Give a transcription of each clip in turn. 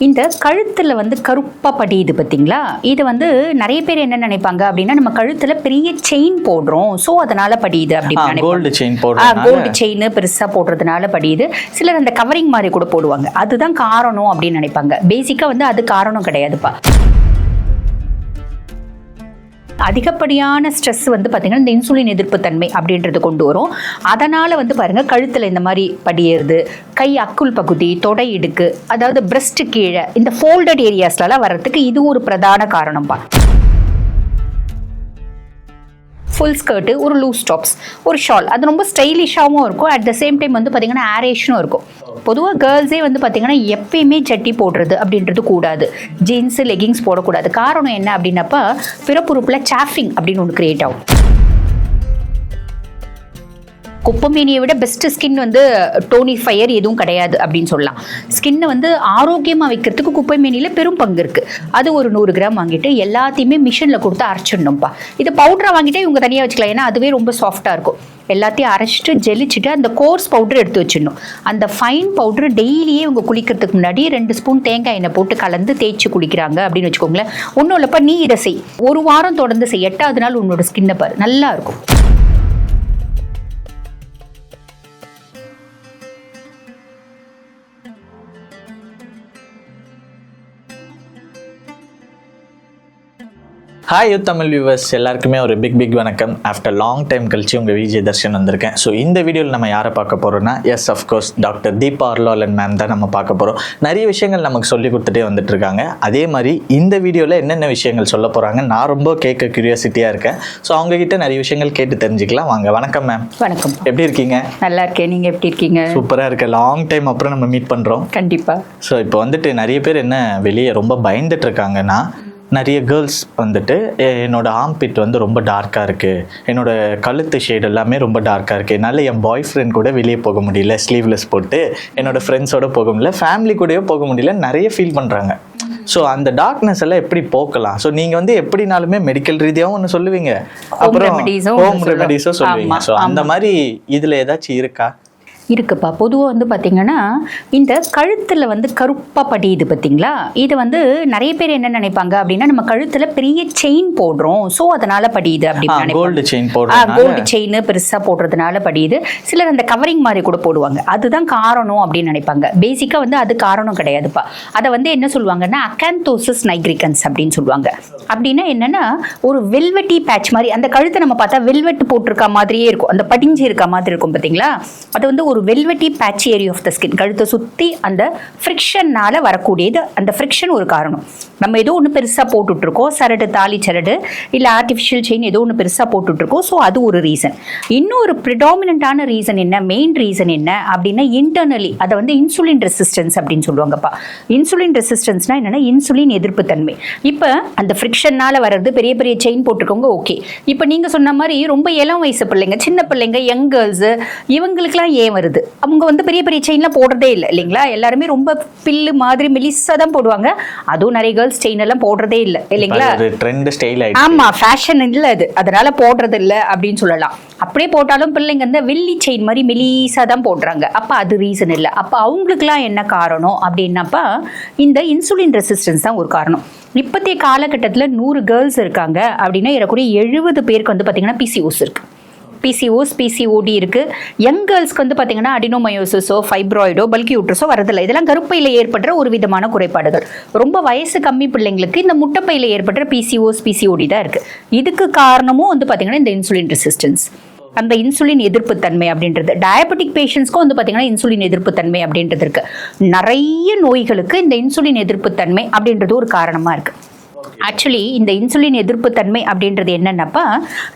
இந்த கழுத்துல வந்து கருப்பா படியுது பார்த்தீங்களா? இது வந்து நிறைய பேர் என்ன நினைப்பாங்க அப்படின்னா, நம்ம கழுத்துல பெரிய செயின் போடுறோம், ஸோ அதனால படியுது அப்படின்னு கோல்டு செயின் போடுறோம். கோல்டு செயின் பெருசா போடுறதுனால படியுது. சிலர் அந்த கவரிங் மாதிரி கூட போடுவாங்க, அதுதான் காரணம் அப்படின்னு நினைப்பாங்க. பேசிக்கா வந்து அது காரணம் கிடையாதுப்பா. அதிகப்படியான ஸ்ட்ரெஸ் வந்து பார்த்தீங்கன்னா இந்த இன்சுலின் எதிர்ப்பு தன்மை அப்படின்றது கொண்டு வரும். அதனால் வந்து பாருங்கள் கழுத்தில் இந்த மாதிரி படியறது, கை அக்குள் பகுதி, தொடை இடுக்கு, அதாவது பிரெஸ்ட் கீழே இந்த ஃபோல்டட் ஏரியாஸ்லாம் வர்றதுக்கு இது ஒரு பிரதான காரணம்ப்பா. ஃபுல் ஸ்கர்ட்டு, ஒரு லூஸ் டாப்ஸ், ஒரு ஷால், அது ரொம்ப ஸ்டைலிஷாகவும் இருக்கும். அட் த சேம் டைம் வந்து பார்த்தீங்கன்னா ஏரேஷனும் இருக்கும். பொதுவாக கேர்ள்ஸே வந்து பார்த்தீங்கன்னா எப்பயுமே ஜட்டி போடுறது அப்படின்றது கூடாது. ஜீன்ஸு லெகிங்ஸ் போடக்கூடாது. காரணம் என்ன அப்படின்னப்ப பிறப்புறுப்பில் சாஃபிங் அப்படின்னு ஒன்று கிரியேட் ஆகும். குப்பமேனியை விட பெஸ்ட் ஸ்கின் வந்து டோனிஃபையர் எதுவும் கிடையாது அப்படின்னு சொல்லலாம். ஸ்கின்னை வந்து ஆரோக்கியமாக வைக்கிறதுக்கு குப்பைமேனியில் பெரும் பங்கு இருக்குது. அது ஒரு 100 கிராம் வாங்கிட்டு எல்லாத்தையுமே மிஷினில் கொடுத்து அரைச்சிடணும்ப்பா. இது பவுடரை வாங்கிட்டு இவங்க தனியாக வச்சுக்கலாம், ஏன்னா அதுவே ரொம்ப சாஃப்டாக இருக்கும். எல்லாத்தையும் அரைச்சிட்டு ஜெலிச்சுட்டு அந்த கோர்ஸ் பவுடர் எடுத்து வச்சிடணும். அந்த ஃபைன் பவுடர் டெய்லியே இவங்க குளிக்கிறதுக்கு முன்னாடி 2 ஸ்பூன் தேங்காய் எண்ணெய் போட்டு கலந்து தேய்ச்சி குளிக்கிறாங்க அப்படின்னு வச்சுக்கோங்களேன். ஒன்றும் இல்லைப்பா, நீ இதை செய், 1 வாரம் தொடர்ந்து செய், 8வது நாள் உன்னோட ஸ்கின்னை பாரு நல்லா இருக்கும். ஹாய் யூத் தமிழ் வியூவர்ஸ், எல்லாருக்குமே ஒரு பிக் வணக்கம். ஆஃப்டர் லாங் டைம் கழிச்சு உங்கள் விஜய் தர்ஷன் வந்திருக்கேன். ஸோ இந்த வீடியோவில் நம்ம யாரை பார்க்க போகிறோம்னா, அஃப்கோர்ஸ் டாக்டர் தீபா அர்லோலன் மேம் தான் நம்ம பார்க்க போகிறோம். நிறைய விஷயங்கள் நமக்கு சொல்லி கொடுத்துட்டே வந்துட்டு இருக்காங்க. அதே மாதிரி இந்த வீடியோவில் என்னென்ன விஷயங்கள் சொல்ல போகிறாங்க நான் ரொம்ப கேட்க கியூரியாசிட்டியாக இருக்கேன். ஸோ அவங்ககிட்ட நிறைய விஷயங்கள் கேட்டு தெரிஞ்சுக்கலாம் வாங்க. வணக்கம் மேம். வணக்கம். எப்படி இருக்கீங்க? நல்லா இருக்கேன், நீங்கள் எப்படி இருக்கீங்க? சூப்பராக இருக்கேன். லாங் டைம் அப்புறம் நம்ம மீட் பண்ணுறோம். கண்டிப்பாக. ஸோ இப்போ வந்துட்டு நிறைய பேர் என்ன வெளியே ரொம்ப பயந்துட்டு இருக்காங்கன்னா, நிறைய கேர்ள்ஸ் வந்துட்டு என்னோட ஆம்பிட் வந்து ரொம்ப டார்க்காக இருக்குது, என்னோட கழுத்து ஷேட் எல்லாமே ரொம்ப டார்க்காக இருக்குது, என்னால் என் பாய் ஃப்ரெண்ட் கூட வெளியே போக முடியல, ஸ்லீவ்லெஸ் போட்டு என்னோட ஃப்ரெண்ட்ஸோட போக முடியல, ஃபேமிலி கூடயோ போக முடியல, நிறைய ஃபீல் பண்ணுறாங்க. ஸோ அந்த டார்க்னஸ் எல்லாம் எப்படி போக்கலாம்? ஸோ நீங்கள் வந்து எப்படினாலுமே மெடிக்கல் ரீதியாகவும் ஒன்று சொல்லுவீங்க, அப்புறம் ஹோம் ரெமெடிஸும் சொல்லுவீங்க. ஸோ அந்த மாதிரி இதில் ஏதாச்சும் இருக்கா? இருக்குப்பா. பொதுவாக வந்து பார்த்தீங்கன்னா இந்த கழுத்தில் வந்து கருப்பாக படியுது பார்த்தீங்களா? இது வந்து நிறைய பேர் என்ன நினைப்பாங்க அப்படின்னா, நம்ம கழுத்தில் பெரிய செயின் போடுறோம், ஸோ அதனால படியுது அப்படின்னு. கோல்டு செயின் போடுறோம், கோல்டு செயின் பெருசாக போடுறதுனால படியுது. சிலர் அந்த கவரிங் மாதிரி கூட போடுவாங்க, அதுதான் காரணம் அப்படின்னு நினைப்பாங்க. பேசிக்காக வந்து அது காரணம் கிடையாதுப்பா. அதை வந்து என்ன சொல்லுவாங்கன்னா அகாந்தோசிஸ் நைக்ரிகன்ஸ் அப்படின்னு சொல்லுவாங்க. அப்படின்னா என்னன்னா, ஒரு வெல்வெட்டி பேட்ச் மாதிரி அந்த கழுத்தை நம்ம பார்த்தா வெல்வெட் போட்டிருக்க மாதிரியே இருக்கும், அந்த படிஞ்சு இருக்க மாதிரி இருக்கும் பார்த்தீங்களா? அது வந்து ஒரு velvety patch area of the skin. கழுத்தை சுற்றி அந்த ஃப்ரிக்ஷன்னால வரக்கூடியது. அந்த ஃப்ரிக்ஷன் ஒரு காரணம். நம்ம ஏதோ ஒன்று பெருசாக போட்டுட்ருக்கோம், சரடு, தாலி சரடு, இல்லை ஆர்டிஃபிஷியல் செயின் ஏதோ ஒன்று பெருசாக போட்டுட்ருக்கோம். ஸோ அது ஒரு ரீசன். இன்னொரு ப்ரிடாமினண்டான ரீசன் என்ன, மெயின் ரீசன் என்ன அப்படின்னா, இன்டர்னலி அதை வந்து இன்சுலின் ரெசிஸ்டன்ஸ் அப்படின்னு சொல்லுவாங்கப்பா. இன்சுலின் ரெசிஸ்டன்ஸ்னா என்னன்னா, இன்சுலின் எதிர்ப்பு தன்மை. இப்போ அந்த ஃப்ரிக்ஷனால் வர்றது, பெரிய பெரிய செயின் போட்டிருக்கவங்க ஓகே. இப்போ நீங்கள் சொன்ன மாதிரி ரொம்ப இளம் வயசு பிள்ளைங்க, சின்ன பிள்ளைங்க, யங் கேர்ள்ஸு, இவங்களுக்குலாம் ஏன் வருது? அவங்க வந்து பெரிய பெரிய செயின்லாம் போடுறதே இல்லை இல்லைங்களா? எல்லாருமே ரொம்ப பில்லு மாதிரி மெலிசா தான் போடுவாங்க. அதுவும் நிறைய கேர்ள்ஸ் செயின் எல்லாம் போடுறதே இல்லை இல்லைங்களா? ஆமா, ஃபேஷன் இல்லை அது, அதனால போடுறது இல்லை அப்படின்னு சொல்லலாம். அப்படியே போட்டாலும் பிள்ளைங்க வந்து வெள்ளி செயின் மாதிரி மெலிசா தான் போடுறாங்க. அப்ப அது ரீசன் இல்லை. அப்ப அவங்களுக்குலாம் என்ன காரணம் அப்படின்னாப்பா, இந்த இன்சுலின் ரெசிஸ்டன்ஸ் தான் ஒரு காரணம். இப்பத்திய காலகட்டத்தில் 100 கேர்ள்ஸ் இருக்காங்க அப்படின்னா ஏறக்குறைய 70 பேருக்கு வந்து பார்த்தீங்கன்னா பிசிஓஸ் இருக்கு. பிசிஓடி இருக்கு. யங் கேர்ள்ஸ்க்கு வந்து பார்த்தீங்கன்னா அடினோமயோசிஸோ, ஃபைப்ராய்டோ, பல்கி யூட்ரஸோ வரதில்லை. இதெல்லாம் கருப்பையில் ஏற்படுற ஒரு விதமான குறைபாடுகள். ரொம்ப வயசு கம்மி பிள்ளைங்களுக்கு இந்த முட்டைப்பையில் ஏற்படுற பிசிஓடி தான் இருக்கு. இதுக்கு காரணமும் வந்து பார்த்தீங்கன்னா இந்த இன்சுலின் ரெசிஸ்டன்ஸ், அந்த இன்சுலின் எதிர்ப்பு தன்மை அப்படின்றது. டயபெட்டிக் பேஷண்ட்ஸ்க்கும் வந்து பார்த்தீங்கன்னா இன்சுலின் எதிர்ப்பு தன்மை அப்படின்றது இருக்கு. நிறைய நோய்களுக்கு இந்த இன்சுலின் எதிர்ப்பு தன்மை அப்படின்றது ஒரு காரணமாக இருக்கு. ஆக்சுவலி இந்த இன்சுலின் எதிர்ப்பு தன்மை அப்படின்றது என்னன்னாப்பா,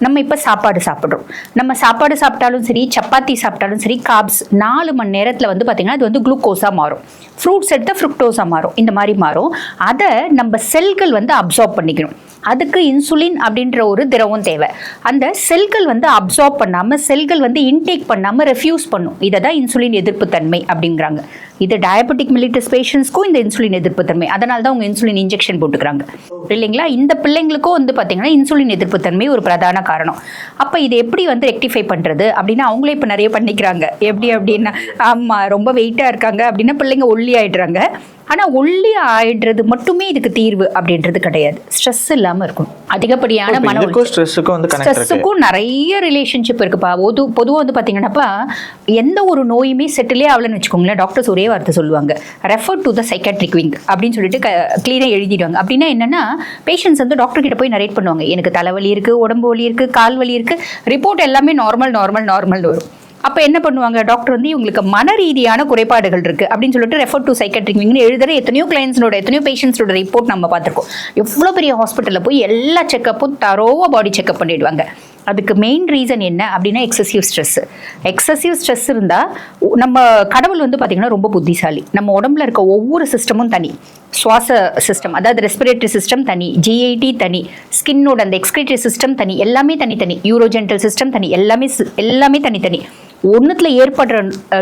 நம்ம இப்போ சாப்பாடு சாப்பிட்றோம். நம்ம சாப்பாடு சாப்பிட்டாலும் சரி, சப்பாத்தி சாப்பிட்டாலும் சரி, கார்ப்ஸ் 4 மணி நேரத்தில் வந்து பார்த்திங்கன்னா அது வந்து குளுக்கோஸாக மாறும். ஃப்ரூட்ஸ் எடுத்தால் ஃப்ருக்டோஸாக மாறும். இந்த மாதிரி மாறும். அதை நம்ம செல்கள் வந்து அப்சார்ப் பண்ணிக்கணும். அதுக்கு இன்சுலின் அப்படின்ற ஒரு திரவம் தேவை. அந்த செல்கள் வந்து அப்சார்ப் பண்ணாமல், செல்கள் வந்து இன்டேக் பண்ணாமல் ரெஃப்யூஸ் பண்ணும். இதை தான் இன்சுலின் எதிர்ப்பு தன்மை அப்படிங்கிறாங்க. இது டயபெட்டிக் மிலிட்டஸ் பேஷண்ட்ஸ்க்கும் இந்த இன்சுலின் எதிர்ப்பு தன்மை, அதனால தான் அவங்க இன்சுலின் இன்ஜெக்ஷன் போட்டுக்கிறாங்க இல்லைங்களா. இந்த பிள்ளைங்களுக்கும் வந்து பார்த்தீங்கன்னா இன்சுலின் எதிர்ப்பு தன்மை ஒரு பிரதான காரணம். அப்போ இதை எப்படி வந்து ரெக்டிஃபை பண்ணுறது அப்படின்னா அவங்களே இப்போ நிறைய பண்ணிக்கிறாங்க. எப்படி அப்படின்னா, ஆமாம் ரொம்ப வெயிட்டாக இருக்காங்க அப்படின்னா பிள்ளைங்க ஒல்லி ஆகிடுறாங்க. ஆனால் ஒல்லி ஆயிடுறது மட்டுமே இதுக்கு தீர்வு அப்படின்றது கிடையாது. ஸ்ட்ரெஸ் இல்லாமல் இருக்கும். அதிகப்படியான மன ஸ்ட்ரெஸ்ஸுக்கும் நிறைய ரிலேஷன்ஷிப் இருக்குப்பா. பொதுவாக வந்து பார்த்தீங்கன்னாப்பா எந்த ஒரு நோயுமே செட்டிலே ஆகலன்னு வச்சுக்கோங்களேன், டாக்டர்ஸ் ஒரே வார்த்தை சொல்லுவாங்க, refer to the psychiatric wing அப்படின்னு சொல்லிட்டு கிளீனாக எழுதிடுவாங்க. அப்படின்னா என்னன்னா, பேஷண்ட்ஸ் வந்து டாக்டர் கிட்ட போய் நரேட் பண்ணுவாங்க, எனக்கு தலைவலி இருக்குது, உடம்பு வலி இருக்குது, கால் வலி இருக்குது, ரிப்போர்ட் எல்லாமே நார்மல் வரும். அப்போ என்ன பண்ணுவாங்க, டாக்டர் வந்து இவங்களுக்கு மன ரீதியான குறைபாடுகள் இருக்குது அப்படின்னு சொல்லிட்டு ரெஃபர் டு சைக்காட்ரிக் விங்னு எழுதுகிற எத்தனையோ கிளைண்ட்ஸோட எத்தனையோ பேஷண்ட்ஸோட ரிப்போர்ட் நம்ம பார்த்துருக்கோம். எவ்வளோ பெரிய ஹாஸ்பிட்டலில் போய் எல்லா செக்கப்பும் தரோவாக பாடி செக்அப் பண்ணிடுவாங்க. அதுக்கு மெயின் ரீசன் என்ன அப்படின்னா எக்ஸசிவ் ஸ்ட்ரெஸ் இருந்தால் நம்ம கடவுள் வந்து பார்த்திங்கன்னா ரொம்ப புத்திசாலி. நம்ம உடம்புல இருக்க ஒவ்வொரு சிஸ்டமும் தனி, சுவாச சிஸ்டம் அதாவது ரெஸ்பிரேட்டரி சிஸ்டம் தனி, ஜிஐடி தனி, ஸ்கின்னோட அந்த எக்ஸ்கிரேட்டரி சிஸ்டம் தனி, எல்லாமே தனித்தனி, யூரோஜென்டல் சிஸ்டம் தனி, எல்லாமே தனித்தனி. ஒன்றுத்துல ஏற்படுற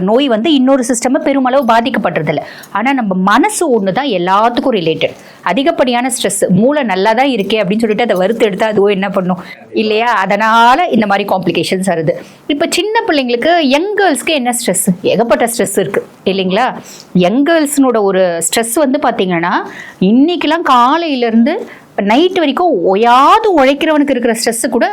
நோய் வந்து இன்னொரு சிஸ்டமை பெருமளவு பாதிக்கப்படுறதில்ல. ஆனால் நம்ம மனசு ஒன்று தான் எல்லாத்துக்கும் ரிலேட்டட். அதிகப்படியான ஸ்ட்ரெஸ், மூளை நல்லா தான் இருக்கே அப்படின்னு சொல்லிட்டு அதை வறுத்து எடுத்தால் அதுவோ என்ன பண்ணும் இல்லையா. அதனால் இந்த மாதிரி காம்ப்ளிகேஷன்ஸ் வருது. இப்போ சின்ன பிள்ளைங்களுக்கு, யங் கேர்ள்ஸ்க்கு என்ன ஸ்ட்ரெஸ், ஏகப்பட்ட ஸ்ட்ரெஸ் இருக்குது இல்லைங்களா. யங் கேர்ள்ஸ்னோட ஒரு ஸ்ட்ரெஸ் வந்து பார்த்தீங்கன்னா இன்னைக்கெல்லாம் காலையிலேருந்து நைட் வரைக்கும் ஓயாது உழைக்கிறவனுக்கு இருக்கிற ஸ்ட்ரெஸ்ஸு கூட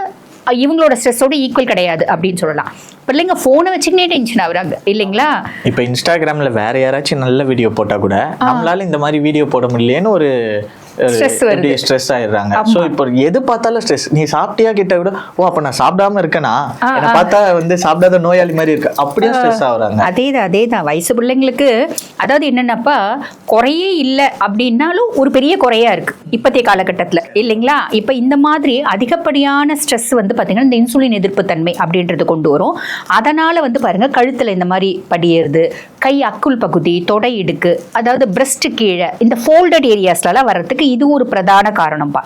இவங்களோட ஸ்ட்ரெஸ்ஸோட ஈக்குவல் கிடையாது அப்படின்னு சொல்லலாம். பிள்ளைங்க ஃபோனை வச்சுக்கினே டென்ஷன் ஆகுறாங்க இல்லைங்களா. இப்போ இன்ஸ்டாகிராமில் வேற யாராச்சும் நல்ல வீடியோ போட்டால் கூட நம்மளால இந்த மாதிரி வீடியோ போட முடியலன்னு ஒரு ஸ்ட்ரெஸ் ஆயிடுறாங்க. ஸோ இப்போ எது பார்த்தாலும் ஸ்ட்ரெஸ். நீ சாப்பிட்டியா கிட்ட விட, ஓ அப்போ நான் சாப்பிடாம இருக்கேனா, என்னை பார்த்தா வந்து சாப்பிடாத நோயாளி மாதிரி இருக்கு, அப்படியே ஸ்ட்ரெஸ் ஆகுறாங்க. அதேதான் வயசு பிள்ளைங்களுக்கு. அதாவது என்னென்னப்பா, குறையே இல்லை அப்படின்னாலும் ஒரு பெரிய குறையா இருக்கு இப்போதைய காலகட்டத்தில் இல்லைங்களா. இப்போ இந்த மாதிரி அதிகப்படியான ஸ்ட்ரெஸ் வந்து பார்த்தீங்கன்னா இந்த இன்சுலின் எதிர்ப்பு தன்மை அப்படின்றது கொண்டு வரும். அதனால வந்து பாருங்க கழுத்தில் இந்த மாதிரி படியறது, கை அக்குள் பகுதி, தொடை இடுக்கு, அதாவது பிரஸ்ட் கீழே இந்த ஃபோல்டட் ஏரியாஸ்லாம் வர்றதுக்கு இது ஒரு பிரதான காரணம்ப்பா.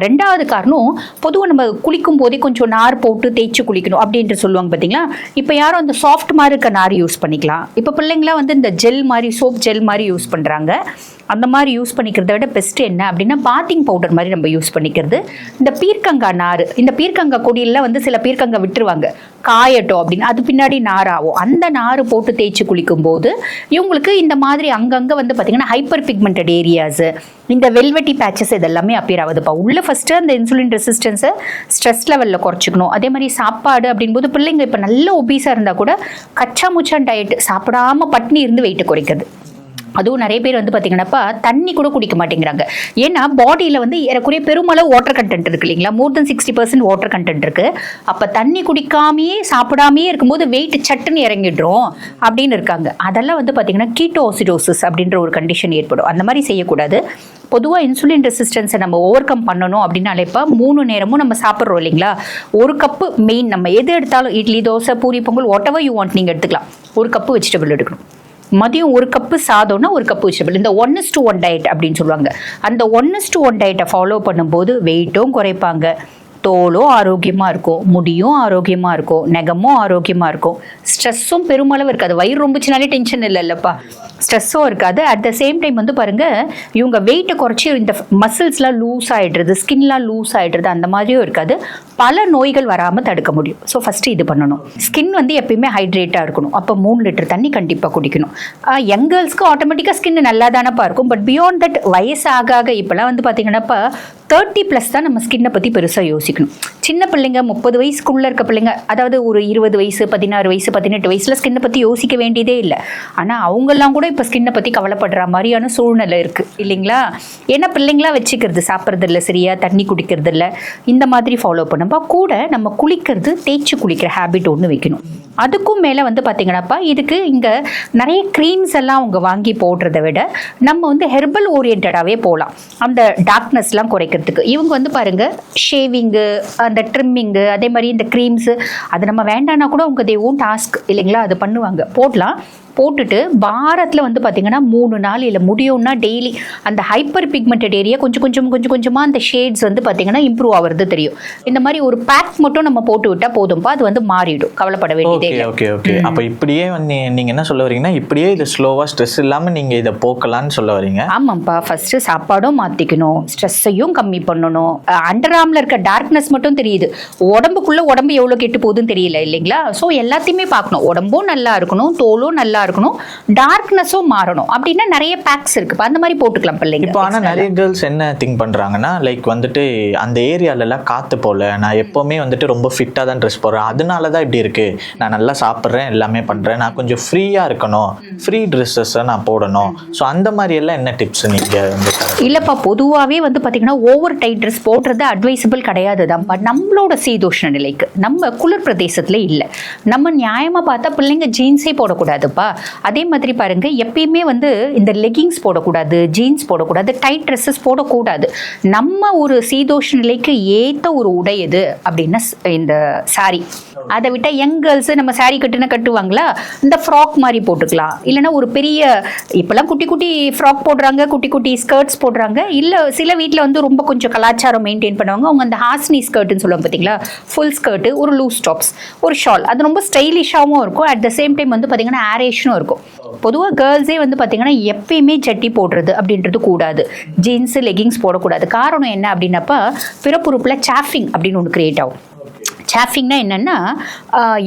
ரெண்டாவது காரணம், பொதுவாக நம்ம குளிக்கும் போதே கொஞ்சம் நார் போட்டு தேய்ச்சி குளிக்கணும் அப்படின்ட்டு சொல்லுவாங்க பார்த்தீங்களா. இப்போ யாரும் அந்த சாஃப்ட் மாதிரி இருக்க நார் யூஸ் பண்ணிக்கலாம். இப்போ பிள்ளைங்களாம் வந்து இந்த ஜெல் மாதிரி, சோப் ஜெல் மாதிரி யூஸ் பண்ணுறாங்க. அந்த மாதிரி யூஸ் பண்ணிக்கிறத விட பெஸ்ட் என்ன அப்படின்னா பாத்திங் பவுடர் மாதிரி நம்ம யூஸ் பண்ணிக்கிறது. இந்த பீர்க்கங்காய் நார், இந்த பீர்க்கங்காய் கொடியில் வந்து சில பீர்க்கங்காய் விட்டுருவாங்க காயட்டும் அப்படின்னு, அது பின்னாடி நாராகும். அந்த நார் போட்டு தேய்ச்சி குளிக்கும் போது இவங்களுக்கு இந்த மாதிரி அங்கங்கே வந்து பார்த்தீங்கன்னா ஹைப்பர் பிக்மெண்டட் ஏரியாஸ், இந்த வெல்வெட்டி பேச்சஸ் இதெல்லாமே அப்பியர் ஆகுதுப்பா. உள்ள ஃபர்ஸ்ட் அந்த இன்சுலின் ரெசிஸ்டன்ஸை ஸ்ட்ரெஸ் லெவலில் குறைச்சிக்கணும். அதே மாதிரி சாப்பாடு அப்படின்போது பிள்ளைங்க இப்போ நல்ல ஒபீஸாக இருந்தால் கூட கச்சா முச்சான் டயட் சாப்பிடாம பட்னி இருந்து வெயிட்டு குறைக்கிறது. அதுவும் நிறைய பேர் வந்து பார்த்தீங்கன்னாப்பா தண்ணி கூட குடிக்க மாட்டேங்கிறாங்க. ஏன்னா பாடியில் வந்து ஏறக்குறைய பெருமளவு வாட்டர் கண்டென்ட் இருக்கு இல்லைங்களா, மோர் தென் 60% வாட்டர் கண்டென்ட் இருக்கு. அப்போ தண்ணி குடிக்காமையே சாப்பிடாமையே இருக்கும்போது வெயிட் சட்டுன்னு இறங்கிடுறோம் அப்படின்னு இருக்காங்க. அதெல்லாம் வந்து பார்த்தீங்கன்னா கீட்டோசிடோசிஸ் அப்படின்ற ஒரு கண்டிஷன் ஏற்படும். அந்த மாதிரி செய்யக்கூடாது. பொதுவாக இன்சுலின் ரெசிஸ்டன்ஸை நம்ம ஓவர் கம் பண்ணணும் அப்படின்னாலே இப்போ 3 நேரமும் நம்ம சாப்பிட்றோம் இல்லைங்களா. ஒரு கப்பு மெயின், நம்ம எது எடுத்தாலும் idli, dosa, puri, Pongal, what ever you want நீங்கள் எடுத்துக்கலாம். ஒரு கப்பு வெஜிடபிள் எடுக்கணும். மதியம் ஒரு கப்பு சாதம்னா ஒரு கப்பு வெஜிடபிள். இந்த 1:1 டயட் அப்படின்னு சொல்லுவாங்க. அந்த 1:1 டயட்டை ஃபாலோ பண்ணும்போது வெயிட்டும் குறைப்பாங்க, தோலும் ஆரோக்கியமாக இருக்கும், முடியும் ஆரோக்கியமாக இருக்கும், நகமும் ஆரோக்கியமாக இருக்கும், ஸ்ட்ரெஸ்ஸும் பெருமளவு இருக்காது. வயிறு ரொம்பச்சினாலே டென்ஷன் இல்லைல்லப்பா, ஸ்ட்ரெஸ்ஸும் இருக்காது. அட் த சேம் டைம் வந்து பாருங்கள் இவங்க வெயிட்டை குறைச்சி இந்த மசில்ஸ்லாம் லூஸ் ஆகிடுறது, ஸ்கின்லாம் லூஸ் ஆகிடுறது அந்த மாதிரியும் இருக்காது. பல நோய்கள் வராமல் தடுக்க முடியும். ஸோ ஃபஸ்ட்டு இது பண்ணணும். ஸ்கின் வந்து எப்பயுமே ஹைட்ரேட்டாக இருக்கணும். அப்போ 3 லிட்டர் தண்ணி கண்டிப்பாக குடிக்கணும். யங் கேர்ள்ஸ்க்கு ஆட்டோமேட்டிக்காக ஸ்கின் நல்லா தானப்பா இருக்கும். பட் பியாண்ட் தட் வயசு ஆக இப்போலாம் வந்து பார்த்தீங்கன்னாப்பா 30+ தான் நம்ம ஸ்கின்னை பற்றி பெருசாக யோசிக்கணும். சின்ன பிள்ளைங்க 30 வயசுக்குள்ளே இருக்க பிள்ளைங்க, அதாவது ஒரு 20 வயசு, 16 வயசு, 18 வயசில் ஸ்கின்னை பற்றி யோசிக்க வேண்டியதே இல்லை. ஆனால் அவங்கெல்லாம் கூட இப்போ ஸ்கின்னை பற்றி கவலைப்படுற மாதிரியான சூழ்நிலை இருக்குது இல்லைங்களா. ஏன்னா பிள்ளைங்களாம் வச்சுக்கிறது, சாப்பிட்றது இல்லை சரியா, தண்ணி குடிக்கிறது இல்லை, இந்த மாதிரி ஃபாலோ பண்ணும்போது கூட நம்ம குளிக்கிறது, தேய்ச்சி குளிக்கிற ஹேபிட் ஒன்று வைக்கணும். அதுக்கும் மேலே வந்து பார்த்தீங்கன்னாப்பா இதுக்கு இங்கே நிறைய க்ரீம்ஸ் எல்லாம் அவங்க வாங்கி போடுறத விட நம்ம வந்து ஹெர்பல் ஓரியன்டாகவே போகலாம். அந்த டார்க்னஸ்லாம் குறைக்கிறதுக்கு இவங்க வந்து பாருங்கள் ஷேவிங்கு, அந்த ட்ரிம்மிங்கு, அதே மாதிரி இந்த க்ரீம்ஸு அது நம்ம வேண்டான்னா கூட அவங்க தே ஓன் டாஸ்க் இல்லைங்களா, அது பண்ணுவாங்க, போடலாம். போட்டுட்டு வாரத்தில் வந்து பார்த்தீங்கன்னா 3 நாள் இல்லை முடியும்னா டெய்லி அந்த ஹைப்பர் பிக்மெண்டட் ஏரியா கொஞ்சமாக அந்த ஷேட்ஸ் வந்து பார்த்தீங்கன்னா இம்ப்ரூவ் ஆகிறது தெரியும். இந்த மாதிரி ஒரு பேக் மட்டும் நம்ம போட்டு விட்டால் போதும்பா, அது வந்து மாறிடும், கவலைப்பட வேண்டியதே இல்லை. Okay okay. அப்போ இப்படியே வந்து நீங்கள் என்ன சொல்ல வரீங்கன்னா, இப்படியே இது ஸ்லோவாக ஸ்ட்ரெஸ் இல்லாமல் நீங்கள் இதை போக்கலான்னு சொல்ல வரீங்க? ஆமாம்ப்பா, ஃபஸ்ட்டு சாப்பாடும் மாற்றிக்கணும், ஸ்ட்ரெஸ்ஸையும் கம்மி பண்ணணும். அண்டர் ஆர்மில் இருக்க டார்க்னஸ் மட்டும் தெரியுது, உடம்புக்குள்ளே உடம்பு எவ்வளோ கெட்டு போகுதுன்னு தெரியல இல்லைங்களா? ஸோ எல்லாத்தையுமே பார்க்கணும், உடம்பும் நல்லா இருக்கணும், தோலும் நல்லா இருக்கணும், டார்க்னஸும் மாறணும். அப்படின்னா நிறைய பேக்ஸ் இருக்குப்பா, அந்த மாதிரி போட்டுக்கலாம் பிள்ளைங்க. இப்போ ஆனால் நிறைய கேர்ள்ஸ் என்ன திங்க் பண்ணுறாங்கன்னா, லைக் வந்துட்டு அந்த ஏரியாலலாம் காற்று போல, நான் எப்போவுமே வந்துட்டு ரொம்ப ஃபிட்டாக தான் ட்ரெஸ் போடுறேன், அதனால தான் இப்படி இருக்குது, நான் நல்லா சாப்பிட்றேன் எல்லாமே பண்ணுறேன், நான் கொஞ்சம் ஃப்ரீயாக இருக்கணும், ஃப்ரீ ட்ரெஸ்ஸஸை நான் போடணும். ஸோ அந்த மாதிரி எல்லாம் என்ன டிப்ஸ் நீங்கள் வந்து? இல்லைப்பா, பொதுவாகவே வந்து பார்த்தீங்கன்னா ஓவர் டைட் ட்ரெஸ் போடுறது அட்வைசபிள் கிடையாது தான். நம்மளோட சீதோஷ்ண நிலைக்கு நம்ம குளிர் பிரதேசத்தில் இல்லை, நம்ம நியாயமாக பார்த்தா பிள்ளைங்க ஜீன்ஸே போடக்கூடாதுப்பா. அதே மாதிரி பாருங்க, எப்பயுமே வந்து இந்த லெகிங்ஸ் போடக்கூடாது, ஜீன்ஸ் போடக்கூடாது, டைட் ட்ரெஸ்ஸஸ் போடக்கூடாது. நம்ம ஒரு சீதோஷ்ண நிலைக்கு ஏற்ற ஒரு உடை எது அப்படின்னா இந்த சாரி. அதை விட்டால் யங் கேர்ள்ஸு நம்ம சாரி கட்டுவாங்களா, இந்த ஃப்ராக் மாதிரி போட்டுக்கலாம். இல்லைன்னா ஒரு பெரிய இப்போலாம் குட்டி குட்டி ஃப்ராக் போடுறாங்க, குட்டி குட்டி ஸ்கர்ட்ஸ் போடுறாங்க. இல்லை சில வீட்டில் வந்து ரொம்ப கொஞ்சம் கலாச்சாரம் மெயின்டைன் பண்ணுவாங்க, அவங்க அந்த ஹாஸ்னி ஸ்கர்ட்டுன்னு சொல்லுவாங்க பார்த்தீங்களா, ஃபுல் ஸ்கர்ட்டு, ஒரு லூஸ் டாப்ஸ், ஒரு ஷால், அது ரொம்ப ஸ்டைலிஷாகவும் இருக்கும், அட் த சேம் டைம் வந்து பார்த்தீங்கன்னா ஏரேஷனும் இருக்கும். பொதுவாக கேர்ள்ஸே வந்து பார்த்தீங்கன்னா எப்பயுமே ஜட்டி போடுறது அப்படின்றது கூடாது, ஜீன்ஸு லெகிங்ஸ் போடக்கூடாது. காரணம் என்ன அப்படின்னப்ப பிறப்புறுப்பில் சாஃபிங் அப்படின்னு ஒன்று கிரியேட் ஆகும். சாஃபிங்னா என்னென்னா,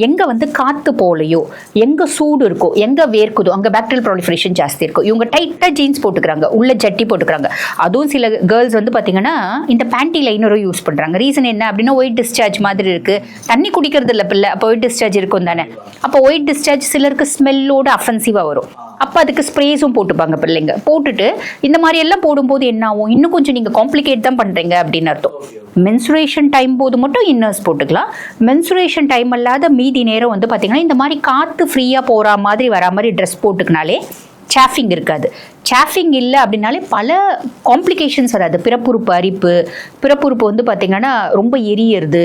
எங்கே வந்து காற்று போலையோ, எங்கே சூடு இருக்கோ, எங்கே வேர்க்குதோ அங்கே பேக்டீரியல் ப்ராலிஃபரேஷன் ஜாஸ்தி இருக்கும். இவங்க டைட்டாக ஜீன்ஸ் போட்டுக்கிறாங்க, உள்ள ஜட்டி போட்டுக்கிறாங்க. அதுவும் சில கேர்ள்ஸ் வந்து பார்த்தீங்கன்னா இந்த பேண்டி லைனரும் யூஸ் பண்ணுறாங்க. ரீசன் என்ன அப்படின்னா, ஒயிட் டிஸ்சார்ஜ் மாதிரி இருக்குது, தண்ணி குடிக்கிறது இல்லை பிள்ளை, அப்போ ஒயிட் டிஸ்சார்ஜ் இருக்கும் தானே. அப்போ ஒயிட் டிஸ்சார்ஜ் சிலருக்கு ஸ்மெல்லோட அஃபென்சிவாக வரும். அப்போ அதுக்கு ஸ்ப்ரேஸும் போட்டுப்பாங்க பிள்ளைங்க. போட்டுட்டு இந்த மாதிரி எல்லாம் போடும்போது என்ன ஆகும், இன்னும் கொஞ்சம் நீங்கள் காம்ப்ளிகேட் தான் பண்ணுறீங்க அப்படின்னு அர்த்தம். மென்சுரேஷன் டைம் போது மட்டும் இன்னர்ஸ் போட்டுக்கலாம், மென்சுரேஷன் டைம் அல்லாத மீதி நேரம் வந்து பார்த்தீங்கன்னா இந்த மாதிரி காற்று ஃப்ரீயாக போகிற மாதிரி வரா மாதிரி ட்ரெஸ் போட்டுக்கினாலே சாஃபிங் இருக்காது. சாஃபிங் இல்லை அப்படின்னாலே பல காம்ப்ளிகேஷன்ஸ் வராது. பிறப்புறுப்பு அரிப்பு, பிறப்புறுப்பு வந்து பார்த்திங்கன்னா ரொம்ப எரியறது,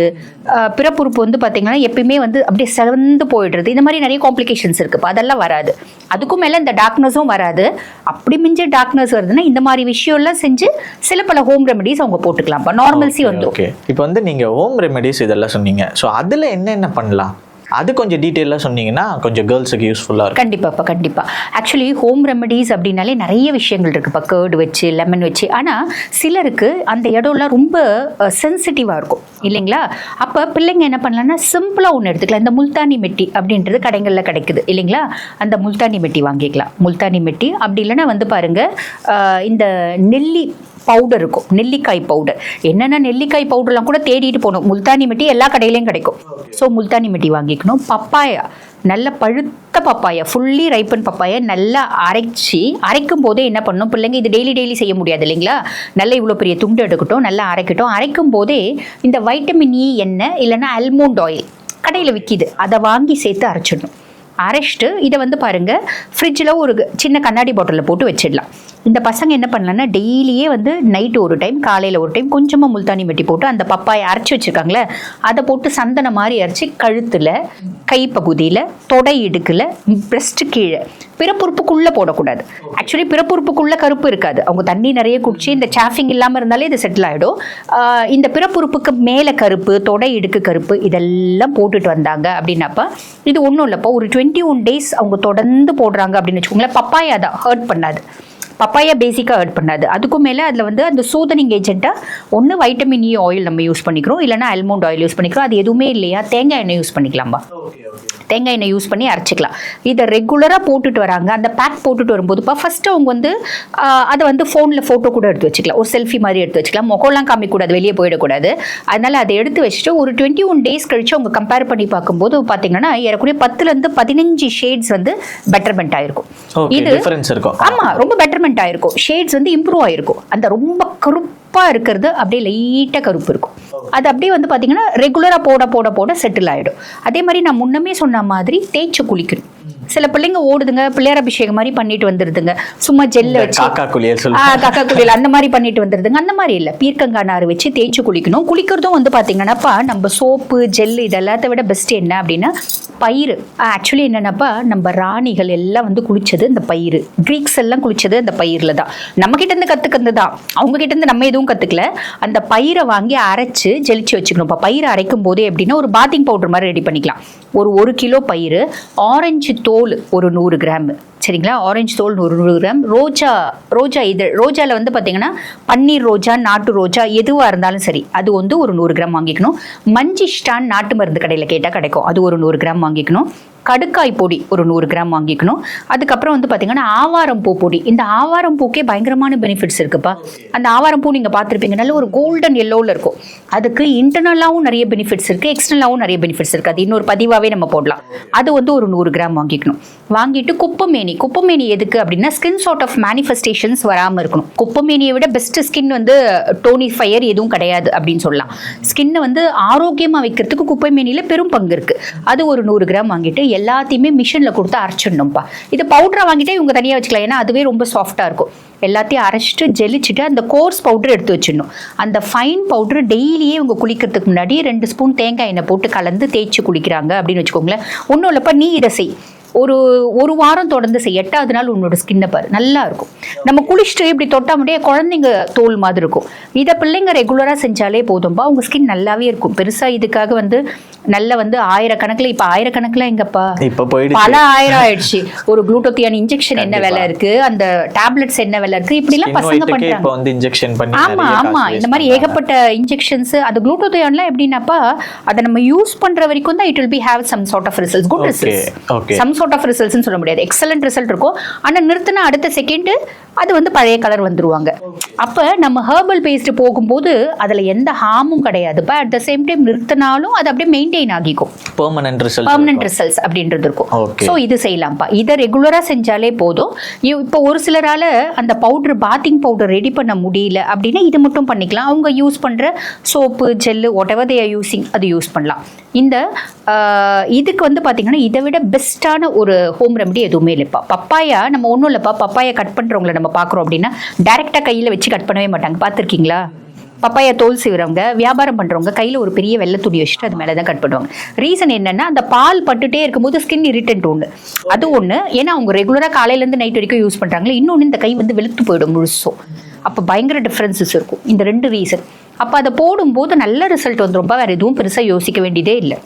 பிறப்புறுப்பு வந்து பார்த்திங்கன்னா எப்பயுமே வந்து அப்படியே சிறந்து போயிடுறது, இந்த மாதிரி நிறைய காம்ப்ளிகேஷன்ஸ் இருக்குது. அதெல்லாம் வராது. அதுக்கும் மேலே இந்த டார்க்னஸும் வராது. அப்படி மிஞ்ச டார்க்னஸ் வருதுன்னா இந்த மாதிரி விஷயம்லாம் செஞ்சு சில பல ஹோம் ரெமெடிஸ் அவங்க போட்டுக்கலாம்ப்பா, நார்மல்சி வந்துடும். ஓகே, இப்போ வந்து நீங்கள் ஹோம் ரெமெடிஸ் இதெல்லாம் சொன்னீங்க, ஸோ அதில் என்னென்ன பண்ணலாம் அது கொஞ்சம் டீட்டெயிலாக சொன்னீங்கன்னா கொஞ்சம் கேர்ள்ஸுக்கு யூஸ்ஃபுல்லாக இருக்கும். கண்டிப்பாப்பா, கண்டிப்பாக. ஆக்சுவலி ஹோம் ரெமெடிஸ் அப்படின்னாலே நிறைய விஷயங்கள் இருக்குப்பா, கேர்டு வச்சு, லெமன் வச்சு. ஆனால் சிலருக்கு அந்த இடம்லாம் ரொம்ப சென்சிட்டிவாக இருக்கும் இல்லைங்களா? அப்போ பிள்ளைங்க என்ன பண்ணலாம்னா சிம்பிளாக ஒன்று எடுத்துக்கலாம். இந்த முல்தானி மெட்டி அப்படின்றது கடைகளில் கிடைக்குது இல்லைங்களா? அந்த முல்தானி மெட்டி வாங்கிக்கலாம். முல்தானி மெட்டி அப்படி இல்லைன்னா வந்து பாருங்கள், இந்த நெல்லி பவுடர் இருக்கும், நெல்லிக்காய் பவுடர். என்னென்ன நெல்லிக்காய் பவுடர்லாம் கூட தேடிட்டு போகணும். முல்தானி மெட்டி எல்லா கடையிலையும் கிடைக்கும். ஸோ முல்தானி மெட்டி வாங்கிக்கணும். பப்பாயா, நல்ல பழுத்த பப்பாயா, ஃபுல்லி ரைப்பன் பப்பாயா நல்லா அரைக்கும் போதே என்ன பண்ணணும், பிள்ளைங்க இது டெய்லி செய்ய முடியாது இல்லைங்களா? நல்லா இவ்வளோ பெரிய துண்டு எடுக்கட்டும், நல்லா அரைக்கட்டும். அரைக்கும் போதே இந்த வைட்டமின் இ எண்ணெய் இல்லைன்னா ஆல்மோண்ட் ஆயில் கடையில் விற்கிது, அதை வாங்கி சேர்த்து அரைச்சிடணும். அரைச்சிட்டு இதை வந்து பாருங்கள் ஃப்ரிட்ஜில் ஒரு சின்ன கண்ணாடி பாட்டிலில் போட்டு வச்சிடலாம். இந்த பசங்க என்ன பண்ணலான்னா டெய்லியே வந்து நைட்டு ஒரு டைம், காலையில் ஒரு டைம் கொஞ்சமாக முல்தானி மெட்டி போட்டு அந்த பப்பாயை அரைச்சி வச்சுருக்காங்களே அதை போட்டு சந்தன மாதிரி அரைச்சி கழுத்தில், கைப்பகுதியில், தொடை இடுக்கில், பிரெஸ்ட்டு கீழே, பிறப்புறுப்புக்குள்ளே போடக்கூடாது. ஆக்சுவலி பிறப்புறுப்புக்குள்ளே கருப்பு இருக்காது, அவங்க தண்ணி நிறைய குடிச்சு இந்த சாஃபிங் இல்லாமல் இருந்தாலே இது செட்டில் ஆகிடும். இந்த பிறப்புறுப்புக்கு மேலே கருப்பு, தொடை இடுக்கு கருப்பு, இதெல்லாம் போட்டுட்டு வந்தாங்க அப்படின்னாப்பா இது ஒன்றும் இல்லைப்பா, ஒரு 21 days அவங்க தொடர்ந்து போடுறாங்க அப்படின்னு வச்சுக்கோங்களேன். பப்பாயா தான் ஹர்ட் பண்ணாது, பப்பாயா பேசிக்காக ஹர்ட் பண்ணாது. அதுக்கும் மேலே அதில் வந்து அந்த சூதனிங் ஏஜென்ட்டாக ஒன்று வைட்டமின் இ ஆயில் நம்ம யூஸ் பண்ணிக்கிறோம், இல்லைனா ஆல்மோண்ட் ஆயில் யூஸ் பண்ணிக்கிறோம். அது எதுவுமே இல்லையா, தேங்காய் எண்ணெய் யூஸ் பண்ணிக்கலாம்பா. தேங்காய் எண்ணெய் யூஸ் பண்ணி அரைச்சிக்கலாம். இதை ரெகுலராக போட்டுட்டு வராங்க. அந்த பேக் போட்டுட்டு வரும்போதுப்பா ஃபஸ்ட்டு அவங்க வந்து அதை வந்து ஃபோனில் ஃபோட்டோ கூட எடுத்து வச்சுக்கலாம், ஒரு செல்ஃபி மாதிரி எடுத்து வச்சுக்கலாம். முகம்லாம் காமிக்கூடாது, வெளியே போயிடக்கூடாது. அதனால் அதை எடுத்து வச்சுட்டு ஒரு 21 days கழிச்சு அவங்க கம்பேர் பண்ணி பார்க்கும்போது பார்த்தீங்கன்னா ஏறக்குறைய 10 to 15 ஷேட்ஸ் வந்து பெட்டர்மெண்ட் ஆயிருக்கும். இது டிஃபரன்ஸ் இருக்கும். ஆமாம், ரொம்ப பெட்டர்மெண்ட் ஆயிருக்கும். ஷேட்ஸ் வந்து இம்ப்ரூவ் ஆயிருக்கும். அந்த ரொம்ப கருப்பாக இருக்கிறது அப்படியே லைட்டாக கருப்பு இருக்கும். அது அப்படியே வந்து பார்த்தீங்கன்னா ரெகுலராக போட போட போட செட்டில் ஆகிடும். அதே மாதிரி நான் முன்னமே சொன்ன மாதிரி தேய்ச்சி குளிக்கணும். சில பிள்ளைங்க ஓடுதுங்க, பிள்ளையார் அபிஷேகம் மாதிரி பண்ணிட்டு வந்துருதுங்க, சும்மா ஜெல்ல வச்சு காக்கா குளியல் காக்கா குளியல் அந்த மாதிரி பண்ணிட்டு வந்துருதுங்க. அந்த மாதிரி இல்லை, பீர்க்கங்காய் நார் வச்சு தேய்ச்சி குளிக்கணும். குளிக்கிறதும் வந்து பார்த்தீங்கன்னாப்பா நம்ம சோப்பு ஜெல் இதெல்லாத்த விட பெஸ்ட் என்ன அப்படின்னா பயிர். ஆக்சுவலி என்னென்னப்பா நம்ம ராணிகள் எல்லாம் வந்து குளிச்சது இந்த பயிர், கிரீக்ஸ் எல்லாம் குளிச்சது அந்த பயிரில் தான். நம்ம கிட்ட இருந்து கற்றுக்கிறது தான், அவங்க கிட்ட இருந்து நம்ம எதுவும் கற்றுக்கல. அந்த பயிரை வாங்கி அரைச்சு ஜெலிச்சு வச்சுக்கணும். இப்போ பயிரை அரைக்கும் போதே எப்படின்னா ஒரு பாத்திங் பவுடர் மாதிரி ரெடி பண்ணிக்கலாம். ஒரு 1 கிலோ பயிர், ஆரஞ்சு தோல் ஒரு 100 கிராம், சரிங்களா, ஆரஞ்சு தோல் 100 கிராம், ரோஜா இதழ், ரோஜாவில் வந்து பார்த்தீங்கன்னா பன்னீர் ரோஜா, நாட்டு ரோஜா எதுவாக இருந்தாலும் சரி அது வந்து ஒரு 100 கிராம் வாங்கிக்கணும். மஞ்சிஷ்டான் நாட்டு மருந்து கடையில் கேட்டால் கிடைக்கும், அது ஒரு 100 கிராம் வாங்கிக்கணும். கடுக்காய் பொடி ஒரு 100 கிராம் வாங்கிக்கணும். அதுக்கப்புறம் வந்து பார்த்தீங்கன்னா ஆவாரம் பூ பொடி. இந்த ஆவாரம் பூக்கே பயங்கரமான பெனிஃபிட்ஸ் இருக்குப்பா. அந்த ஆவாரம் பூ நீங்கள் பார்த்துருப்பீங்க, நல்ல ஒரு கோல்டன் எல்லோவில் இருக்கும். அதுக்கு இன்டர்னலாகவும் நிறைய பெனிஃபிட்ஸ் இருக்குது, எக்ஸ்டர்னலாகவும் நிறைய பெனிஃபிட்ஸ் இருக்குது. அது இன்னொரு பதிவாகவே நம்ம போடலாம். அது வந்து ஒரு 100 கிராம் வாங்கிக்கணும். வாங்கிட்டு குப்பமேனி எதுக்கு அப்படின்னா ஸ்கின் சார்ட் ஆஃப் மேனிஃபெஸ்டேஷன்ஸ் வராமல் இருக்கணும். குப்பமேனியை விட பெஸ்ட் ஸ்கின் வந்து டோனிஃபையர் எதுவும் கிடையாது அப்படின்னு சொல்லலாம். ஸ்கின்னை வந்து ஆரோக்கியமாக வைக்கிறதுக்கு குப்பைமேனியில் பெரும் பங்கு இருக்குது. அது ஒரு 100 கிராம் வாங்கிட்டு எல்லாத்தையுமே மிஷினில் கொடுத்து அரைச்சிடணும்ப்பா. இது பவுடரை வாங்கிட்டே இவங்க தனியாக வச்சுக்கலாம், ஏன்னா அதுவே ரொம்ப சாஃப்டாக இருக்கும். எல்லாத்தையும் அரைச்சிட்டு ஜெலிச்சுட்டு அந்த கோர்ஸ் பவுடர் எடுத்து வச்சிடணும். அந்த ஃபைன் பவுடர் டெய்லியே இவங்க குளிக்கிறதுக்கு முன்னாடி 2 ஸ்பூன் தேங்காய் எண்ணெய் போட்டு கலந்து தேய்ச்சி குளிக்கிறாங்க அப்படின்னு வச்சுக்கோங்களேன். ஒன்றும் இல்லைப்பா, நீ இதை செய், ஒரு வாரம் தொடர்ந்து செய், 8வது நாள் உன்னோட ஸ்கின்னை பாரு நல்லா இருக்கும். நம்ம குளிச்சுட்டு இப்படி தொட்டா முடியாது, குழந்தைங்க தோல் மாதிரி இருக்கும். இதை பிள்ளைங்க ரெகுலராக செஞ்சாலே போதும்பா, உங்க ஸ்கின் நல்லாவே இருக்கும். பெருசா இதுக்காக வந்து நல்ல வந்து ஆயிரக்கணக்கில், இப்போ ஆயிரக்கணக்கில் எங்கப்பா, இப்போ போயிடுச்சு, பல ஆயிரம் ஆயிடுச்சு. ஒரு குளூட்டோத்தியான் இன்ஜெக்ஷன் என்ன விலை இருக்கு, அந்த டேப்லெட்ஸ் என்ன விலை இருக்கு, இப்படி எல்லாம் பசங்க பண்றாங்க. ஆமா, இந்த மாதிரி ஏகப்பட்ட இன்ஜெக்ஷன்ஸ். அந்த குளூட்டோத்தியான்லாம் எப்படின்னாப்பா, அதை நம்ம யூஸ் பண்ற வரைக்கும் தான் it will be have some sort of results, good results, some sort of ரிசல்ட்ஸ்னு சொல்ல முடியாது, எக்ஸலண்ட் ரிசல்ட் இருக்கும். ஆனா நிறுத்தினா அடுத்த செகண்ட் அது வந்து பழைய கலர் வந்துருவாங்க. அப்ப நம்ம ஹெர்பல் பேஸ்ட் போகும்போது அதுல எந்த ஹார்மும் கிடையாதுப்பா. அட் த சேம் டைம் நிறுத்தினாலும் அது அப்படியே மெயின்டைன் ஆகிக்கும், பெர்மனன்ட் ரிசல்ட்ஸ் அப்படின்றது இருக்கும். ஸோ இது செய்யலாம்ப்பா, இதை ரெகுலரா செஞ்சாலே போதும். இப்போ ஒரு சிலரால அந்த பவுடர், பாத்திங் பவுடர் ரெடி பண்ண முடியல அப்படின்னா இது மட்டும் பண்ணிக்கலாம். அவங்க யூஸ் பண்ற soap gel what ever they are using அது யூஸ் பண்ணலாம். இந்த இதுக்கு வந்து பார்த்தீங்கன்னா இதை விட பெஸ்ட்டான ஒரு ஹோம் ரெமடி எதுவுமே இல்லைப்பா. பப்பாயா நம்ம ஒன்றும் இல்லைப்பா, பப்பாயா கட் பண்ணுறவங்கள நம்ம பார்க்குறோம் அப்படின்னா டைரெக்டாக கையில் வச்சு கட் பண்ணவே மாட்டாங்க, பார்த்துருக்கீங்களா? பப்பாயா தோல் சீவுறவங்க, வியாபாரம் பண்ணுறவங்க கையில் ஒரு பெரிய வெள்ளை துணி வச்சுட்டு அது மேலே தான் கட் பண்ணுவாங்க. ரீசன் என்னன்னா அந்த பால் பட்டுட்டே இருக்கும்போது ஸ்கின் இரிட்டன்ட் ஒன்று, அது ஒன்று. ஏன்னா அவங்க ரெகுலராக காலையிலேருந்து நைட் வரைக்கும் யூஸ் பண்ணுறாங்களே. இன்னொன்று இந்த கை வந்து வெளுத்து போயிடும் முழுசும். அப்போ பயங்கர டிஃப்ரென்சஸ் இருக்கும். இந்த 2 ரீசன். அப்போ அதை போடும்போது நல்ல ரிசல்ட் வந்துரும்பா, வேறு எதுவும் பெருசாக யோசிக்க வேண்டியதே இல்லை.